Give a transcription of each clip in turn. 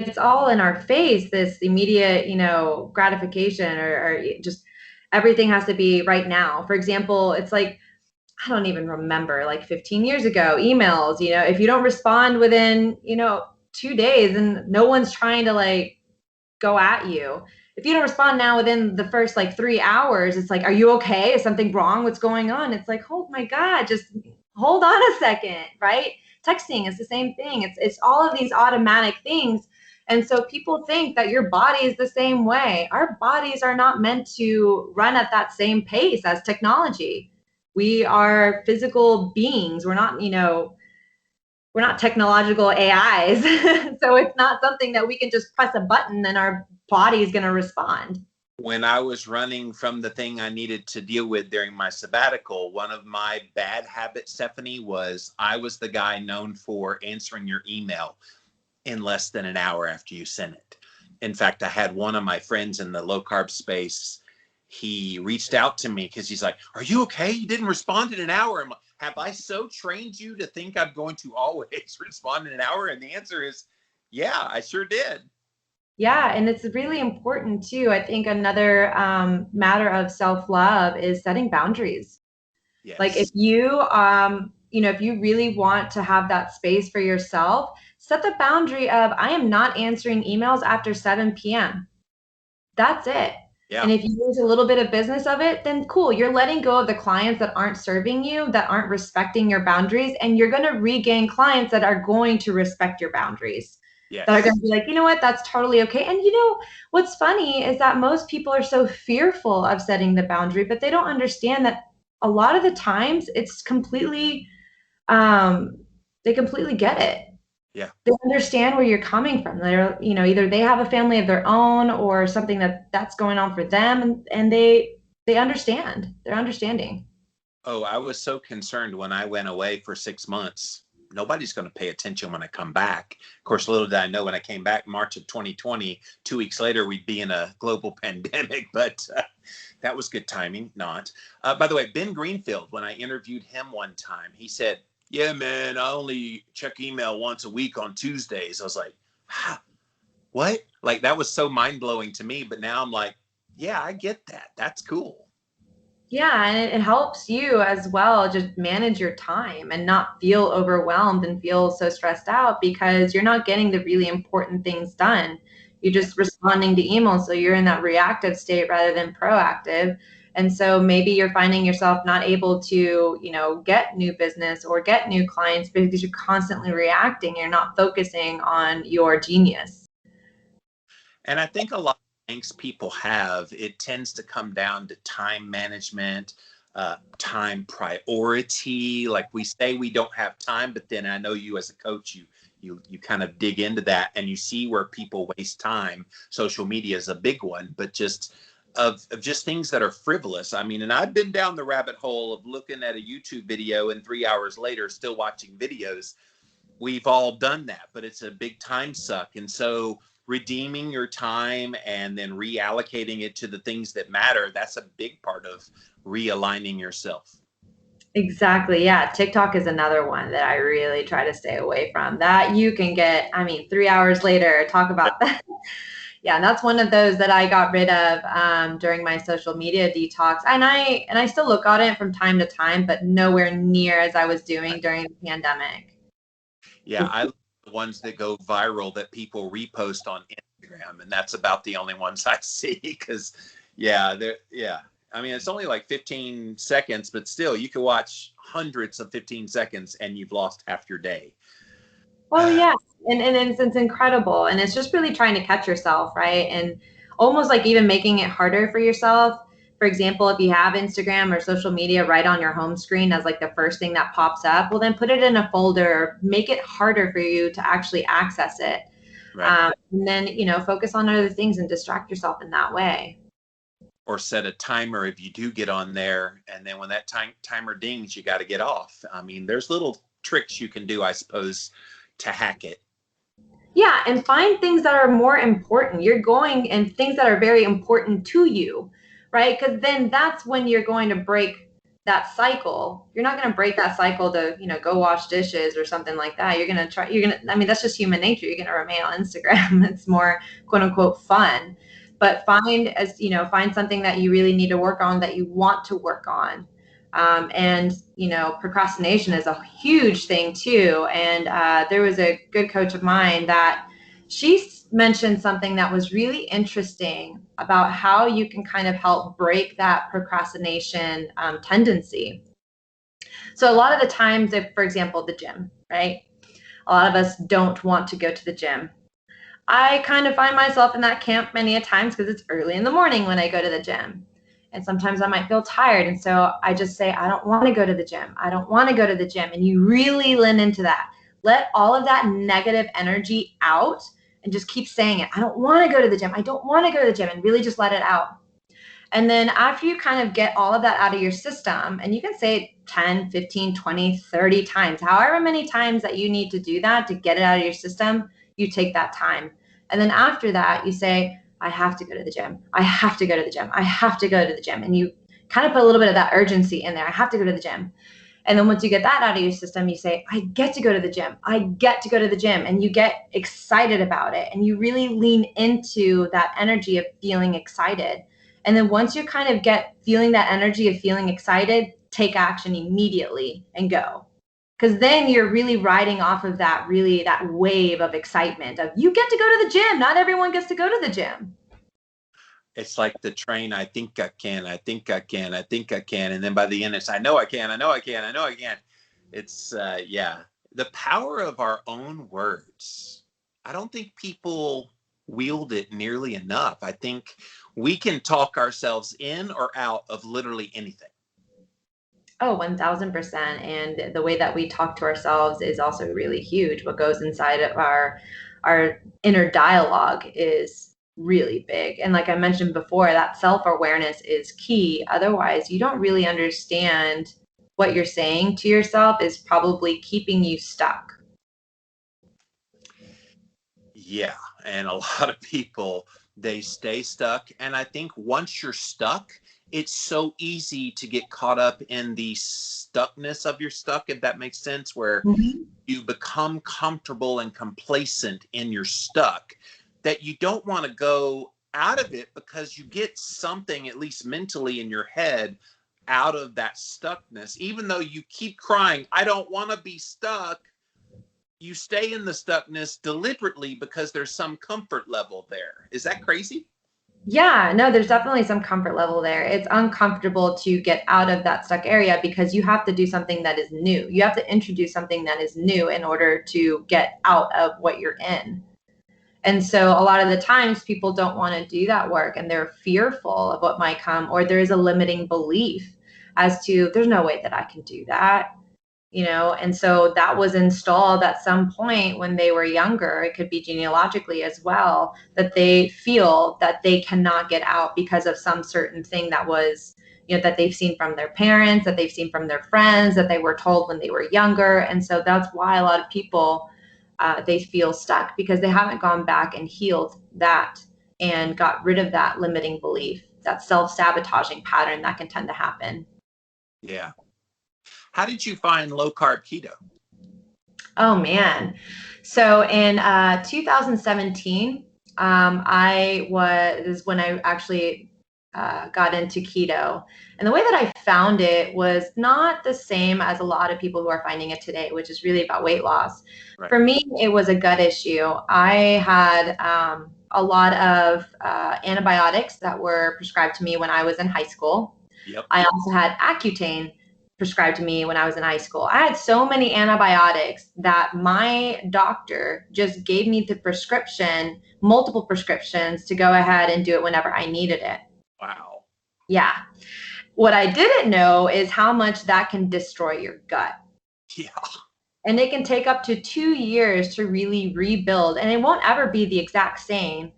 it's all in our face, this immediate, gratification, or just everything has to be right now. For example, it's like, I don't even remember, like 15 years ago, emails, if you don't respond within, 2 days, and no one's trying to like go at you. If you don't respond now within the first like 3 hours, it's like, are you okay? Is something wrong? What's going on? It's like, oh my God, just hold on a second, right? Texting is the same thing. It's all of these automatic things. And so people think that your body is the same way. Our bodies are not meant to run at that same pace as technology. We are physical beings. We're not technological AIs. So it's not something that we can just press a button and our body is going to respond. When I was running from the thing I needed to deal with during my sabbatical, one of my bad habits, Stephanie, was I was the guy known for answering your email in less than an hour after you sent it. In fact, I had one of my friends in the low carb space. He reached out to me because he's like, are you okay? You didn't respond in an hour. I'm like, have I so trained you to think I'm going to always respond in an hour? And the answer is, yeah, I sure did. Yeah, and it's really important too. I think another matter of self-love is setting boundaries. Like if Yes. if you really want to have that space for yourself, set the boundary of, I am not answering emails after 7 p.m. That's it. Yeah. And if you lose a little bit of business of it, then cool. You're letting go of the clients that aren't serving you, that aren't respecting your boundaries, and you're going to regain clients that are going to respect your boundaries. That are going Yes. to be like, you know what, that's totally okay. And what's funny is that most people are so fearful of setting the boundary, but they don't understand that a lot of the times it's completely, they completely get it. Yeah. They understand where you're coming from. They're, either they have a family of their own or something that's going on for them, and they understand. They're understanding. Oh, I was so concerned when I went away for 6 months. Nobody's going to pay attention when I come back. Of course, little did I know when I came back March of 2020, 2 weeks later, we'd be in a global pandemic, but that was good timing, not. By the way, Ben Greenfield, when I interviewed him one time, he said, yeah, man, I only check email once a week on Tuesdays. I was like, huh, what? Like, that was so mind blowing to me. But now I'm like, yeah, I get that. That's cool. Yeah, and it helps you as well just manage your time and not feel overwhelmed and feel so stressed out because you're not getting the really important things done. You're Yeah. just responding to emails, so you're in that reactive state rather than proactive. And so maybe you're finding yourself not able to, get new business or get new clients because you're constantly reacting. You're not focusing on your genius. And I think a lot of angst people have, it tends to come down to time management, time priority. Like we say we don't have time, but then I know you as a coach, you kind of dig into that and you see where people waste time. Social media is a big one, but just of just things that are frivolous. I mean, and I've been down the rabbit hole of looking at a YouTube video and 3 hours later still watching videos. We've all done that, but it's a big time suck. And so redeeming your time and then reallocating it to the things that matter, that's a big part of realigning yourself. Exactly. Yeah. TikTok is another one that I really try to stay away from. That you can get, 3 hours later, talk about that. Yeah, and that's one of those that I got rid of during my social media detox. And I still look at it from time to time, but nowhere near as I was doing during the pandemic. Yeah, I love the ones that go viral that people repost on Instagram, and that's about the only ones I see because yeah. I mean, it's only like 15 seconds, but still you can watch hundreds of 15 seconds and you've lost half your day. Well, yeah, and it's incredible, and it's just really trying to catch yourself, right? And almost like even making it harder for yourself. For example, if you have Instagram or social media right on your home screen as like the first thing that pops up, well, then put it in a folder, make it harder for you to actually access it. Right. And then, focus on other things and distract yourself in that way. Or set a timer if you do get on there, and then when that timer dings, you got to get off. I mean, there's little tricks you can do, I suppose, to hack it. Yeah, and find things that are more important. You're going and things that are very important to you, right? Because then that's when you're going to break that cycle, you're not going to break that cycle to, go wash dishes or something like that. I mean, that's just human nature. You're going to remain on Instagram. It's more quote unquote fun, but find something that you really need to work on, that you want to work on. And procrastination is a huge thing too. And there was a good coach of mine that she mentioned something that was really interesting about how you can kind of help break that procrastination tendency. So a lot of the times, if, for example, the gym, right? A lot of us don't want to go to the gym. I kind of find myself in that camp many a times because it's early in the morning when I go to the gym. And sometimes I might feel tired. And so I just say, I don't want to go to the gym. I don't want to go to the gym. And you really lean into that. Let all of that negative energy out and just keep saying it. I don't want to go to the gym. I don't want to go to the gym, and really just let it out. And then after you kind of get all of that out of your system, and you can say it 10, 15, 20, 30 times, however many times that you need to do that to get it out of your system, you take that time. And then after that, you say, I have to go to the gym. I have to go to the gym. I have to go to the gym. And you kind of put a little bit of that urgency in there. I have to go to the gym. And then once you get that out of your system, you say, I get to go to the gym. I get to go to the gym. And you get excited about it. And you really lean into that energy of feeling excited. And then once you kind of get feeling that energy of feeling excited, take action immediately and go. Because then you're really riding off of that wave of excitement of, you get to go to the gym. Not everyone gets to go to the gym. It's like the train, I think I can, I think I can, I think I can. And then by the end, it's, I know I can, I know I can, I know I can. It's, yeah, the power of our own words. I don't think people wield it nearly enough. I think we can talk ourselves in or out of literally anything. Oh, 1000%. And the way that we talk to ourselves is also really huge. What goes inside of our inner dialogue is really big. And like I mentioned before, that self-awareness is key. Otherwise, you don't really understand what you're saying to yourself is probably keeping you stuck. Yeah. And a lot of people, they stay stuck. And I think once you're stuck, it's so easy to get caught up in the stuckness of your stuck, if that makes sense, where you become comfortable and complacent in your stuck, that you don't want to go out of it because you get something, at least mentally in your head, out of that stuckness. Even though you keep crying, I don't want to be stuck, you stay in the stuckness deliberately because there's some comfort level there. Is that crazy? Yeah, no, there's definitely some comfort level there. It's uncomfortable to get out of that stuck area because you have to do something that is new. You have to introduce something that is new in order to get out of what you're in. And so a lot of the times people don't want to do that work, and they're fearful of what might come, or there is a limiting belief as to, there's no way that I can do that. And so that was installed at some point when they were younger. It could be genealogically as well, that they feel that they cannot get out because of some certain thing that was, that they've seen from their parents, that they've seen from their friends, that they were told when they were younger. And so that's why a lot of people, they feel stuck, because they haven't gone back and healed that and got rid of that limiting belief, that self-sabotaging pattern that can tend to happen. Yeah. How did you find low carb keto? Oh man. So in 2017, I was when I actually got into keto. And the way that I found it was not the same as a lot of people who are finding it today, which is really about weight loss. Right. For me, it was a gut issue. I had a lot of antibiotics that were prescribed to me when I was in high school. Yep. I also had Accutane prescribed to me when I was in high school. I had so many antibiotics that my doctor just gave me the prescription, multiple prescriptions, to go ahead and do it whenever I needed it. Wow. Yeah. What I didn't know is how much that can destroy your gut. Yeah. And it can take up to 2 years to really rebuild. And it won't ever be the exact same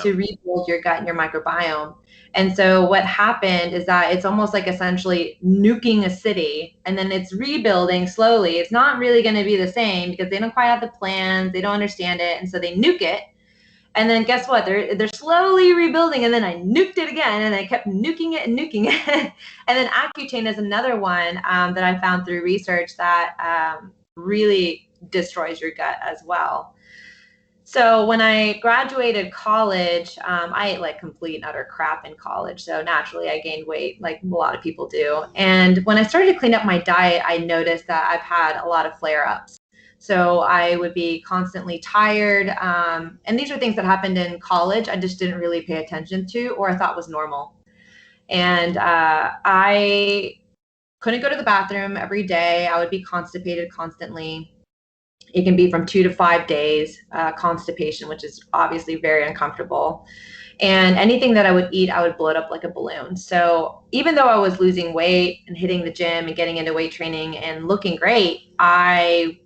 to rebuild your gut and your microbiome. And so what happened is that it's almost like essentially nuking a city, and then it's rebuilding slowly. It's not really going to be the same because they don't quite have the plans. They don't understand it. And so they nuke it. And then guess what? They're slowly rebuilding, and then I nuked it again, and I kept nuking it and nuking it. And then Accutane is another one that I found through research that really destroys your gut as well. So when I graduated college, I ate like complete and utter crap in college. So naturally, I gained weight like a lot of people do. And when I started to clean up my diet, I noticed that I've had a lot of flare-ups. So I would be constantly tired. And these are things that happened in college. I just didn't really pay attention to, or I thought was normal. And I couldn't go to the bathroom every day. I would be constipated constantly. It can be from 2 to 5 days constipation, which is obviously very uncomfortable. And anything that I would eat, I would bloat up like a balloon. So even though I was losing weight and hitting the gym and getting into weight training and looking great, I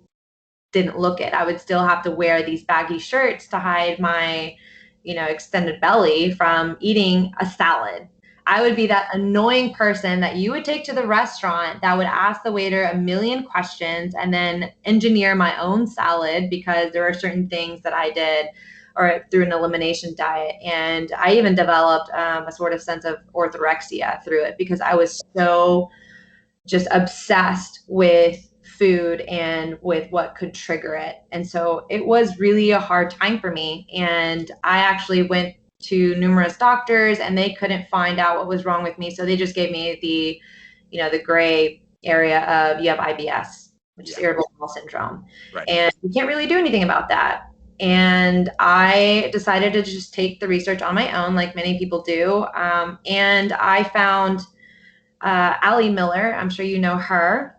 didn't look it. I would still have to wear these baggy shirts to hide my, extended belly from eating a salad. I would be that annoying person that you would take to the restaurant that would ask the waiter a million questions and then engineer my own salad because there are certain things that I did or through an elimination diet. And I even developed a sort of sense of orthorexia through it because I was so just obsessed with food and with what could trigger it. And so it was really a hard time for me. And I actually went to numerous doctors and they couldn't find out what was wrong with me. So they just gave me the gray area of you have IBS, which is irritable bowel syndrome. Right. And you can't really do anything about that. And I decided to just take the research on my own, like many people do. And I found Allie Miller. I'm sure you know her.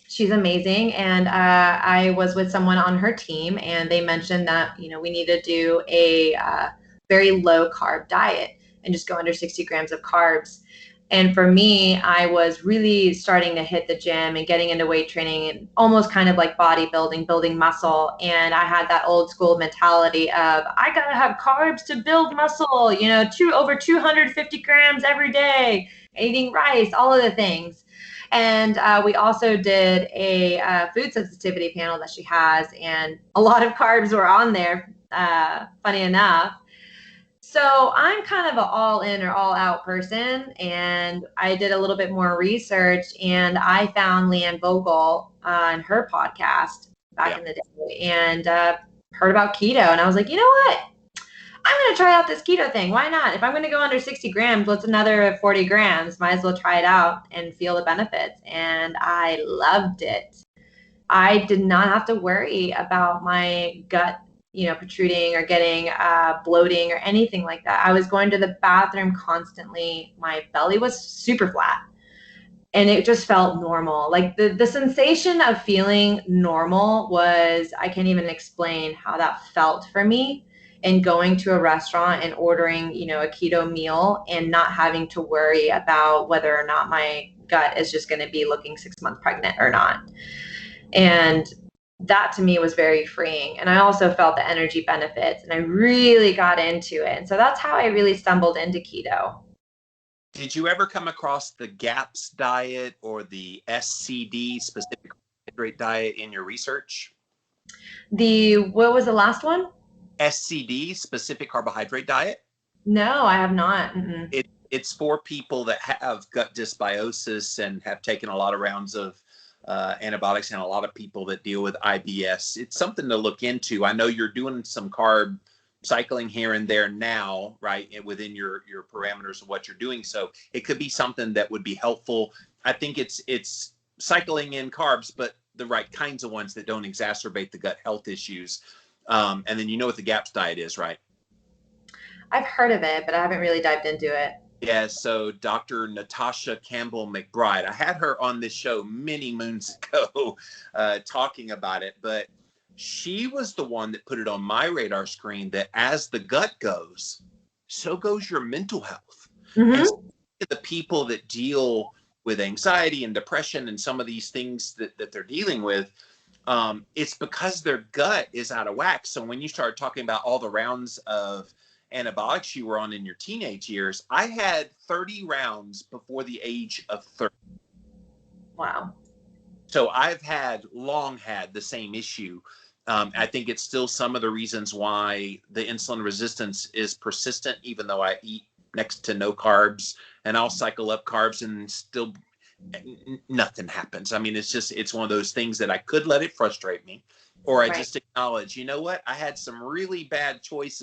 She's amazing. And I was with someone on her team and they mentioned that, we need to do a very low carb diet and just go under 60 grams of carbs. And for me, I was really starting to hit the gym and getting into weight training and almost kind of like bodybuilding, building muscle. And I had that old school mentality of, I got to have carbs to build muscle, over 250 grams every day, eating rice, all of the things. And we also did a food sensitivity panel that she has, and a lot of carbs were on there, funny enough. So I'm kind of an all in or all out person. And I did a little bit more research and I found Leanne Vogel on her podcast back in the day and heard about keto. And I was like, you know what? I'm going to try out this keto thing. Why not? If I'm going to go under 60 grams, what's another 40 grams? Might as well try it out and feel the benefits. And I loved it. I did not have to worry about my gut protruding or getting bloating or anything like that. I was going to the bathroom constantly. My belly was super flat and it just felt normal. Like the sensation of feeling normal was, I can't even explain how that felt for me. And going to a restaurant and ordering, a keto meal and not having to worry about whether or not my gut is just going to be looking 6 months pregnant or not. And that to me was very freeing. And I also felt the energy benefits and I really got into it. And so that's how I really stumbled into keto. Did you ever come across the GAPS diet or the SCD, specific carbohydrate diet, in your research? What was the last one? SCD, specific carbohydrate diet? No, I have not. It's for people that have gut dysbiosis and have taken a lot of rounds of antibiotics and a lot of people that deal with IBS. It's something to look into. I know you're doing some carb cycling here and there now, right, within your parameters of what you're doing. So it could be something that would be helpful. I think it's cycling in carbs, but the right kinds of ones that don't exacerbate the gut health issues. And then you know what the GAPS diet is, right? I've heard of it, but I haven't really dived into it. Yeah, so Dr. Natasha Campbell McBride, I had her on this show many moons ago talking about it, but she was the one that put it on my radar screen that as the gut goes, so goes your mental health. Mm-hmm. And so the people that deal with anxiety and depression and some of these things that they're dealing with, it's because their gut is out of whack. So when you start talking about all the rounds of antibiotics you were on in your teenage years, I had 30 rounds before the age of 30. Wow. So I've long had the same issue. I think it's still some of the reasons why the insulin resistance is persistent, even though I eat next to no carbs, and I'll cycle up carbs and still nothing happens. I mean, it's one of those things that I could let it frustrate me, or I Right. just acknowledge, you know what, I had some really bad choices